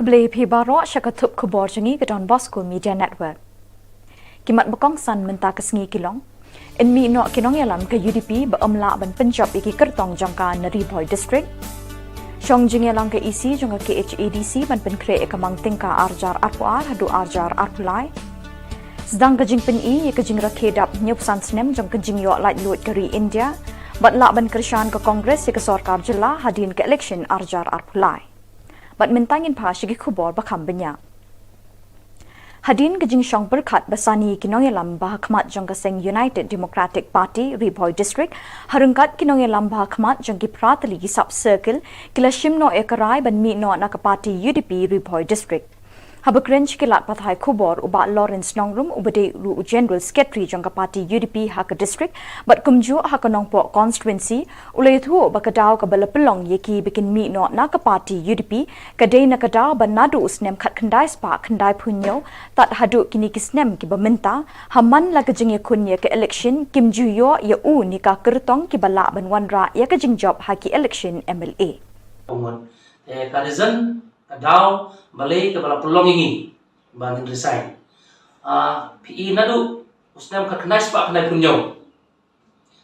Kebleh Pibaro Shakatup Khubor Jangi Don Bosco Media Network. Kimat Bakong San Menta Kesngi Kilong. In mi no kinong yalam ke UDP ba amla ban Punjab iki kertong jangka Nariboy District. Shong jing yalam ke EC jangka KHADC ban pen kre ekamang tingka arjar arpuar hadu arjar arpulai. Sedang kejing pen I kejing rakedap nyup san snem jang kejing yo light load keri India. Bat la ban kershan ke Kongres ke Sorkar Jilla hadin ke election arjar arpulai. Bat mentangin pa shigi khubor bakam benya. Hadin kejing shong berkat basani kinongelam bahakmat jang keseng United Democratic Party Riboy District harungkat kinongelam bahakmat jang ki pratali ki sub circle kila shimno ekarai ban mi no na ka party UDP Riboy District. Habakrench kilat pathai khubor uba Lawrence Nongrum ubade ru General Secretary jang ka party UDP haka district bat kumju haka nongpo constituency ulay thu bakadaw ka balapelong yeki bikin mi no na ka party UDP kadai na kadaw ban nadu usnem khat khandai spa khandai phunyo tat hadu kini kisnem ki baminta haman la kajing yakun ya ke election kimju yo ya u ni ka kertong ki bala ban wanra ya kajing job haki election MLA Umon karizan kadaw balay ke bala pelong ini bangin resign PI nadu usnem khat khandai spa khandai phunyo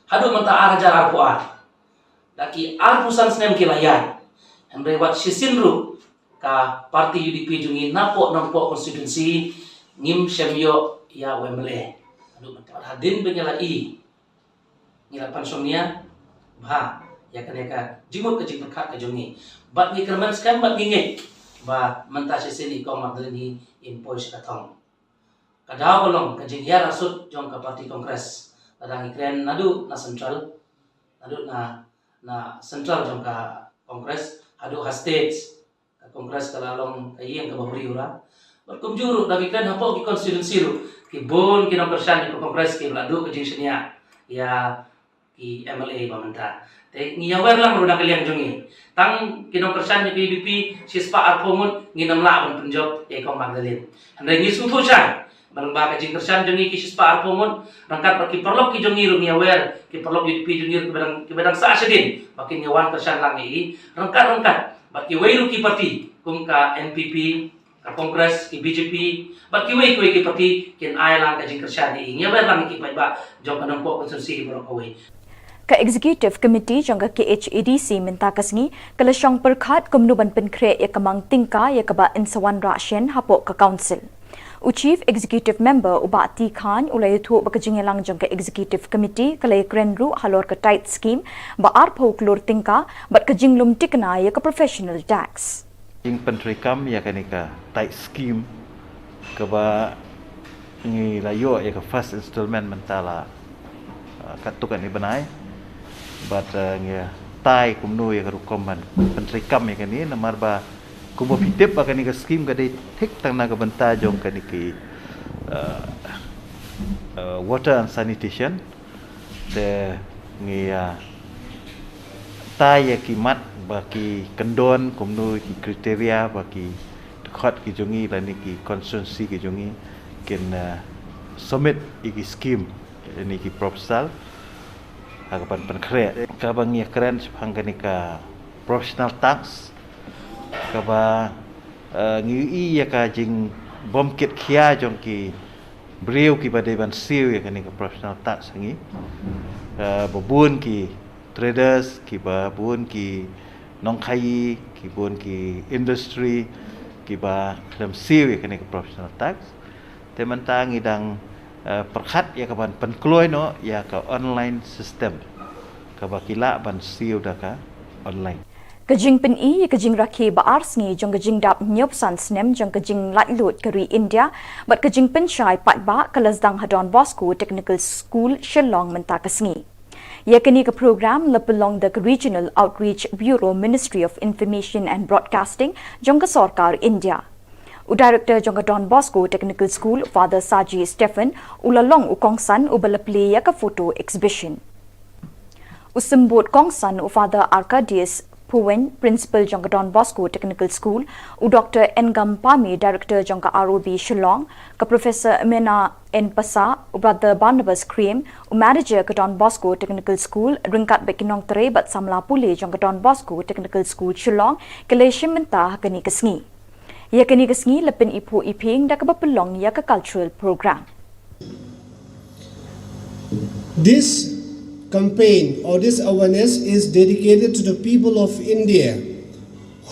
hadu manta arajar arpuar daki arpusan snem ki layan andre wat sisinru ka parti UDP jungi napo nampo constituency ngim syamyo ya wemle adu manta hadin benyala I ngila pansomnia bah ya kaneka jimut ke jimut khat ke jungi bat ni kerman skam bat nginge ba manta sisini kong magdalini in pois katong kadaw bolong kajing ya rasut jong ka parti kongres kadang ikren nadu na central central jong ka kongres hadu ha states ka kongres kalalong kayeng ka bahuri ura berkumjuru dagi kren hapo ki constituency ru ki bon ki nomor shan ki kongres ki ladu kajing senia ya ki MLA ba manta te ngiyawer lang ru nakaliang jongi tang kinong kersan ni PDP sispa arpomun nginam la ban punjab e kong magdalin andai ngi sutho chan bang ba ka jing kersan jongi ki sispa arpomun rangkat ki perlok ki jongi ru ngiyawer ki perlok UDP junior ki bedang sa asadin bakin nyawan kersan lang I rangkat baki weiru ki parti kum ka NPP ka kongres ki BJP baki wei ki parti kin ai lang ka jing kersan I ngiyawer lang ki ba jong kanang po konsensi bro ko wei Ka Executive Committee jangka KHADC minta kasngi kala syong perkhat kumnuban penkre ya kamang tingka ya kaba insawan rasyen hapo ka council. Chief Executive Member uba T Khan ulay thu bakajingelang jangka Executive Committee kala krenru halor ka tight scheme ba arpo klor tingka bat kajinglum tikna ya ka professional tax. Ing pentrikam ya kanika tight scheme kaba ngi layo ya ka first installment mentala katukan ibanai but ngia tai kumnu ya karukoman pentrikam ya kani namar ba kubo pitip ba kani ka scheme ka dei thik tang na ka banta jong kani ki water and sanitation de ngia tai ya ki mat ba ki kendon kumnu ki kriteria ba ki khot ki jongi la ni ki constituency ki jongi ken submit iki scheme ini ki proposal harapan penkret kabang ya keren sepangkanika professional tax kaba ngi ya ka jing bom kit khia jong ki breu ki badai ban siu ya kanika professional tax ngi babun ki traders ki babun ki nongkai ki bun ki industry ki ba dalam siu ya kanika professional tax teman ngidang perkhat ya kaban penkloy no ya ka online system ka bakila ban siu daka online Kajing pen I kajing rakhi ba arsngi jong kajing dap nyop san snem jong kajing lat lut keri India bat kajing pen shai pat ba kalasdang hadon Bosco Technical School Shillong menta kasngi yakani ka program lepelong the Regional Outreach Bureau Ministry of Information and Broadcasting jong ka Sorkar India Director jangka Don Bosco Technical School Father Saji Stephen ulalong ukongsan ubalaple ya ka photo exhibition. Usimbot kongsan Father Arcadius Puwen Principal jangka Don Bosco Technical School Dr. Engam Pami Director jangka ROB Shillong ka Professor Mena N Pasa Brother Barnabas Cream Manager ka Don Bosco Technical School ringkat bekinong tere bat samla pule jangka Don Bosco Technical School Shillong kale shimenta kani kasngi Ya kini kesngi lepin ipu iping da kebapelong ya ke cultural program. This campaign or this awareness is dedicated to the people of India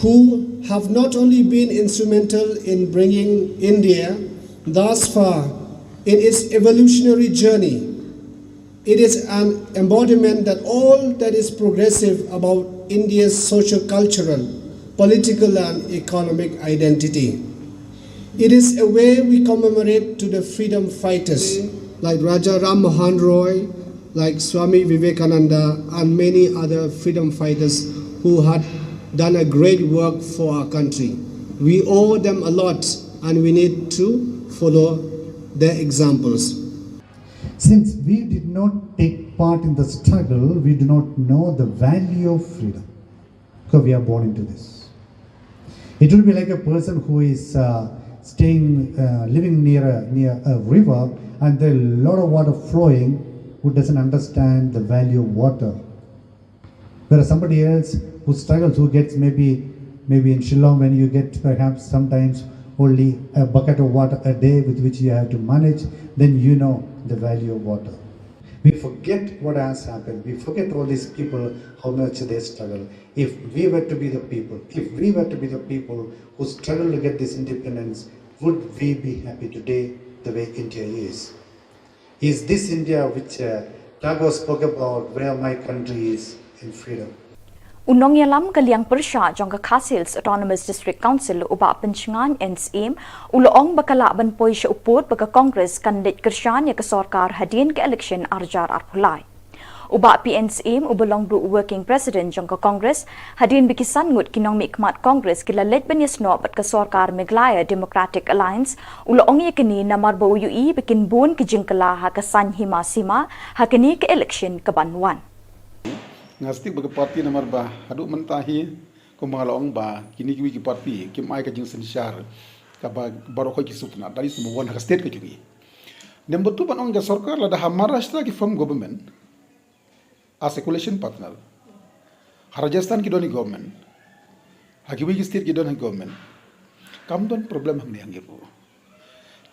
who have not only been instrumental in bringing India thus far in its evolutionary journey. It is an embodiment that all that is progressive about India's social-cultural, political and economic identity. It is a way we commemorate to the freedom fighters like Raja Ram Mohan Roy, like Swami Vivekananda and many other freedom fighters who had done a great work for our country. We owe them a lot and we need to follow their examples. Since we did not take part in the struggle, we do not know the value of freedom because we are born into this. It will be like a person who is living near a river and there is a lot of water flowing, who doesn't understand the value of water. Whereas somebody else who struggles, who gets maybe in Shillong when you get perhaps sometimes only a bucket of water a day with which you have to manage, then you know the value of water. We forget what has happened. We forget all these people, how much they struggle. If we were to be the people who struggle to get this independence, would we be happy today the way India is? Is this India which Tagore spoke about, where my country is in freedom? Unong yalam kaliang persya jong Khasils Autonomous District Council uba pencengan NSM uloong bakala ban poi sya uput baka Congress kandidat kersyan ya ke sorkar hadin ke election arjar arpulai. Uba PNSM ubelong bru working president jong Congress hadin bikisan ngut kinong mikmat Congress kilalet ban yasno bat ke sorkar Meghalaya Democratic Alliance uloong ya kini namar bo UI bikin bun ke jingkala ha ke san hima sima ha kini ke election ke banwan. Ngastik bagi parti nomor bah haduk mentahi ko mangalong ba kini ki parti kim ai ka jing sensyar ka ba baro ko ki supna dari semua wan ka state ka jungi nem betu ban ong ga sarkar la da Maharashtra ki from government as a coalition partner Rajasthan ki doni government hakiwi ki state ki doni government kam don problem hang ni hangiru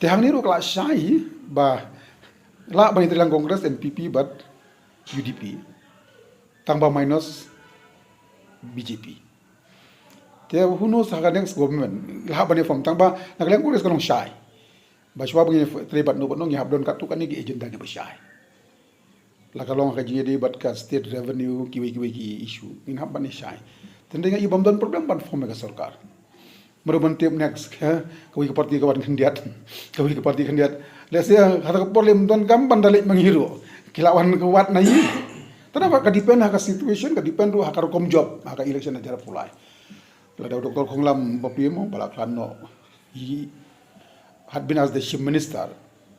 te hang ni ro kala shai ba la ban itlang Congress NPP but UDP tangba minus BJP. There who knows how next government lah bani from tangba naglang Congress kanong shy. Baswa bagi terlibat no nong yahab don katu kan ni agenda ni bershy. Lakalong ka jadi bat ka state revenue kiwi ki issue in hab bani shy. Tendang ibam don problem ban form ka sarkar. Meruban tip next kawi ke parti kawan kandidat. Kawi ke parti kandidat. Lesya hata problem don gamban dalik manghiru. Kilawan kuat na yi. Kenapa? Kedepend hak situation, kedepend tu hak kom job, hak election aja pulai. Lalu Dr. Khonglam bapimo balak lano. He had been as the chief minister,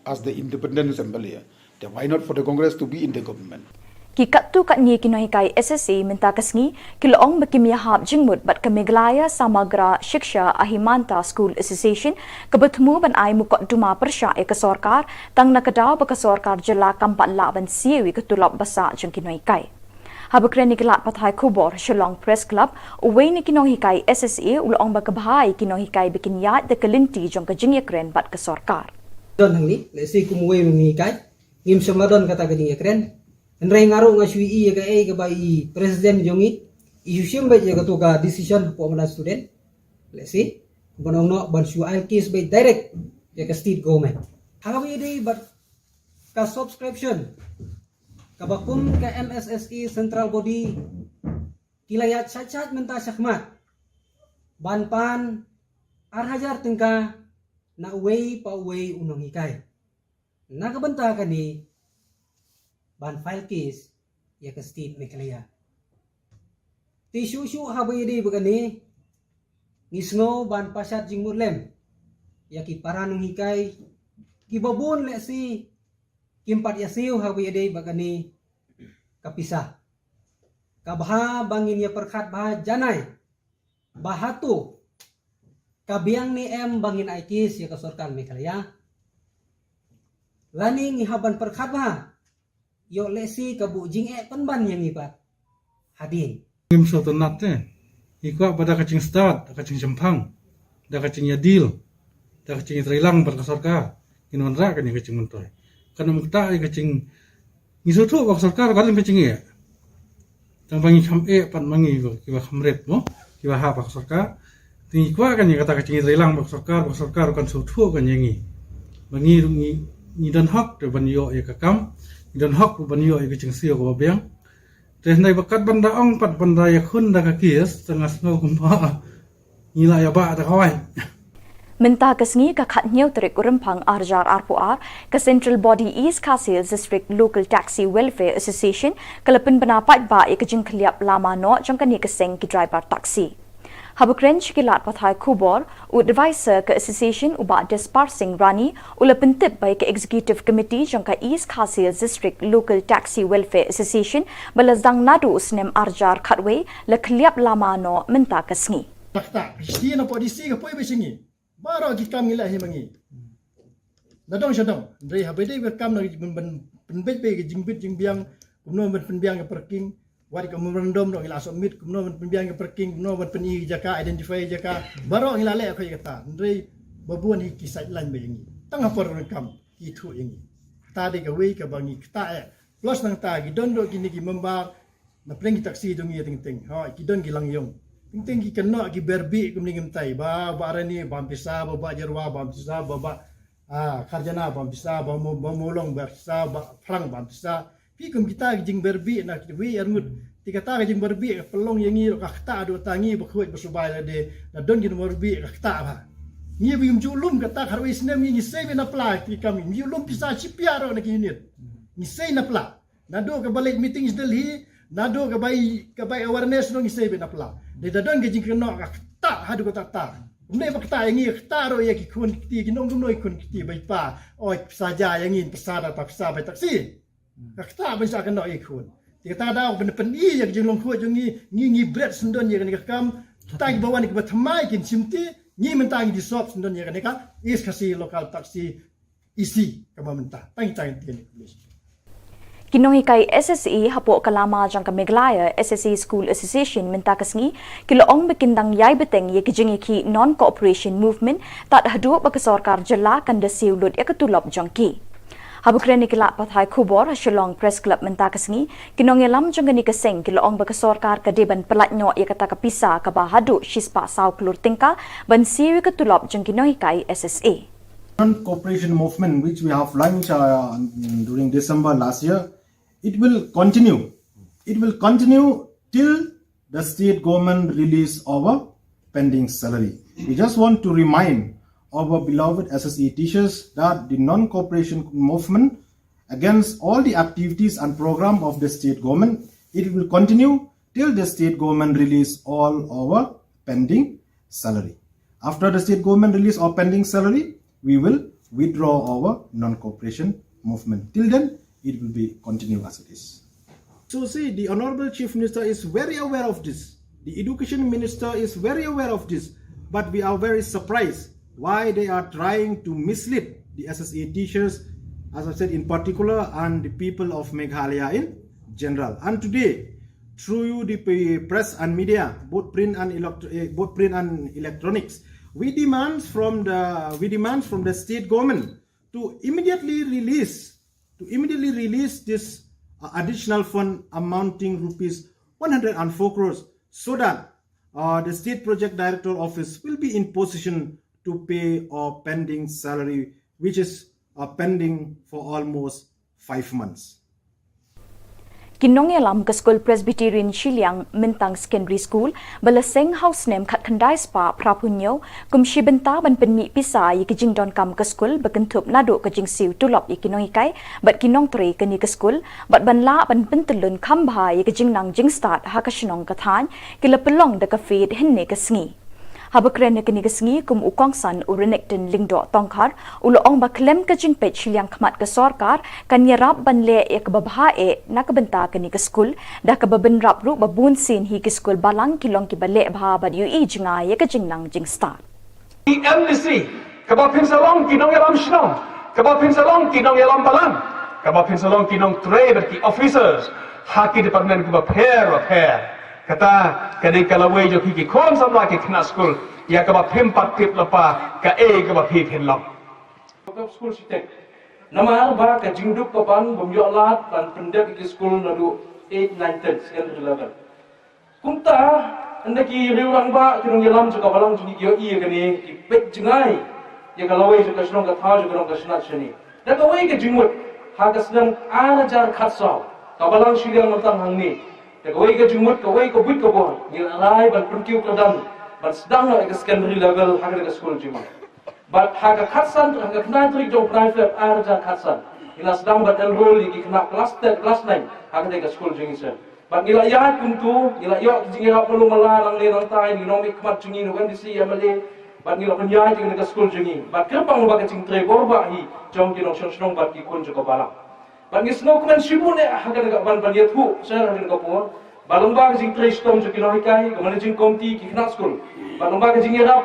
as the independent assembly. Then why not for the Congress to be in the government? Kikat tu kat ni kinohikai SSA minta kesngi kiloong bekimyahap jingmut bat ke Meghalaya Samagra Shiksha Ahimanta School Association kebetemu ban ai mukot duma persya ke sorkar tang nakadaw baka sorkar jela kampat la ban siewi ketulap basa jeng kinohikai. Habakren niklat pathai Khubor Shillong Press Club uway ni kinohikai SSA uloong baka bahai kinohikai bikin yat de kelinti jong ke jingyakren bat ke sorkar. Don hang ni lesi kumuwe mengikai ngim semladon kata ke jingyakren Nrai ngaruh ngasui ya ke bai presiden jongi isu siam bai ya ka decision po mana student lesi bonong no ban su al case bai direct ya ke state government hagawi dei but ka subscription ka bakum ka MSSE central body kilayat cacat menta syakmat ban pan arhajar tengka na uwei pa uwei unong hikai na kabanta kani ban file case ya ke state Meghalaya. Tisu habai di begani ngisno ban pasat jingmur lem ya ki paranung hikai ki babun le si kimpat yasiu habai di begani kapisah kabha bangin ya perkhat bah janai bahatu kabiang ni em bangin aikis ya ke sorkar Meghalaya lani ngihaban perkhat bah yo lesi kabu jing penban yang ibat hadin ngim so to natte ikwa pada kacing start kacing jempang dah kacing deal, dah kacing terilang pada sarkar, kinon ra kan kacing mentoy. Karena mukta kacing ngisu tu bak sarkar kalim kacing ya. Tang bangi kham pan mangi kiwa khamret mo, kiwa ha bak sarkar. Tingi kwa kan kata kacing terilang bak sarkar kan sutu kan yangi. Bangi ni dan hak de banyo ya kakam, ni dan hak banyo ya kacing sio ko biang. Terus bakat benda ong pat benda ya khun dah kakis tengah snow kumpa. Nila ya ba ta kawan. Minta kesngi ka khat nyau terik urempang arjar arpuar ka Central Body East Khasil District Local Taxi Welfare Association kalapin penapat ba ik jing khliap lama no jang kan keseng ki driver taxi. Habukren shikilat pathai Khubor u advisor ka association uba dispersing rani ulapin tip by ka executive committee jang ka East Khasil District Local Taxi Welfare Association balazang nadu usnem arjar khatwe la khliap lama no minta kesngi. Tak, dia nak polisi ke poi besingi. Baru kita milah himangi. Nadong syadong. Dari habis dia kam nak penbet ke jingbit jingbiang, kumno penbiang ke parking, wari ke memorandum nak ilasok mit, kumno penbiang ke parking, kumno peni jaka identify jaka. Baru ngila lek aku kata. Dari babuan hi kisah lain besingi. Tengah por kam itu ini. Tadi ke wei ke bangi kita plus nang tagi dondo kini ki membar na prengi taksi dongi ting. Ha kidon gilang yong. Penting kita nak kita berbi kemudian kita ba arani bampisa ba jerwa bampisa ba karjana bampisa ba molong bampisa ba frang bampisa pi kita jing berbi nak we armut tika ta jing berbi pelong yang ni kakta do tangi ba khoi bersubai de na don jing berbi kakta ba ni bi julum kata harwi snem ni sei na pla ki kami julum pisa chipiaro na kinit ni sei na pla na do ke balik meeting Delhi nado kabai awareness no ngisebe na pla de dadon gejing kena ta hadu ko ta ne bakta yangi ta ro ya ki kun ti ginong gum noi kun ti bai pa oi saja yangin pesada pa pesa bai taksi kakta ban sa kena ikun ti ta da ben pen i ya jing long kho jungi ngi bread sendon ya kan kam ta ki bawan ki bathmai kin simti ni mentang di shop sendon ya kan ka is kasi local taxi isi ka menta tang ti ni Kinongi kai SSE hapo kalama jang ka Meghalaya SSE School Association minta kasngi kiloong bekindang yai beteng ye kijingi ki non-cooperation movement tat hadu ba ka sarkar jilla kan da siulut ya katulop jangki. Habukren nikila pathai Khubor Shillong Press Club minta kasngi kinongi lam jangani kaseng kiloong ba ka sarkar ka deban pelatnyo ya kata ka pisa ka ba hadu shispa saw klur tingka ban siu katulop jang kinongi kai SSA. Non-cooperation movement which we have launched during December last year, it will continue. It will continue till the state government release our pending salary. We just want to remind our beloved SSE teachers that the non-cooperation movement against all the activities and program of the state government, it will continue till the state government release all our pending salary. After the state government release our pending salary, we will withdraw our non-cooperation movement. Till then, it will be continue as it is. So see, the Honorable Chief Minister is very aware of this. The Education Minister is very aware of this. But we are very surprised why they are trying to mislead the SSA teachers, as I said in particular, and the people of Meghalaya in general. And today, through you, the press and media, both print and electronics, we demand from the state government to immediately release this additional fund amounting rupees 104 crores so that the state project director office will be in position to pay our pending salary, which is pending for almost 5 months. Kinong yalam ka School Presbyterian Shillong Mintang Secondary School balaseng house name kat kandai spa prapunyo kum shibenta ban penmi pisa yi kijing don kam ka school bakentup nado ka jing siu tulop yi kinong ikai bat kinong tre ka ni ka school bat ban la ban pentelun khamba yi kijing nang jing start ha ka shnong ka than kila pelong da ka feed hinne ka sngi habakren ne kini ka sngi kum ukong san urenekten lingdo tongkhar ulo ong ba klem ka jing pet Shillong khmat ka sarkar kan yarap ban le ek babha e nakabenta ka ni ka school da ka baben rap ru babun sin hi ka school balang kilong ki bale bha ba yu i jinga ye ka jing nang jing start the embassy kabapin salong kinong yalam Shillong kabapin salong kinong yalam balang kabapin salong kinong tre berki officers haki department kuba pair kata kadang kalawai jo ki khom samla ki khna school ya ka ba phim pat tip lapa ka ka ba phi phen lam school sitek nama ba ka jingduk ka ban bom yo lat ban pendek ki school nadu 8 9 10 secondary level kumta anda ki riurang ba kinong yalam jo ka balang jungi yo i ka ni ki pek jingai ya kalawai jo ka shnong ka tha jo ka shnat chani da ka wai ka jingmut ha ka snang ara jar khatsaw ka balang shiliang matang hangni da ka wai ka jingmut ka wai ka but ka bo ni rai ban punkiu ka dan ban sedang no ka secondary level ha ka school jingmut but ha ka khatsan ha ka kna tri jo private ara jar khatsan ila sedang ban enroll ki kena kelas 10 kelas 9 ha ka school jingmut but nila ya kuntu nila yo jingira perlu malang ni nang tai ni nomi kmat jingi no kan disi amale but nila punya jingi ka school jingi but kerpang ba ka jing tre borba hi jong ki no shong bat ki kun jo ko bala but ni snow kan shibune ha ka ban ban yethu sar ha ka po balong ba ka jing tre stom jo ki no hikai ka managing committee ki kena school balong ba ka jingira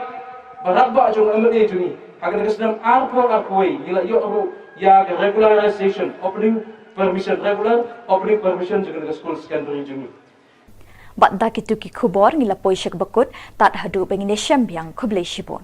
barat ba jong amale jingi ha ka snam ar nila yo ru ya regularization opening permission regular opening permission juga school secondary jungi Bat da kitu ki khubor ngila poishak bakut tat hadu bengine shambyang khuble shibon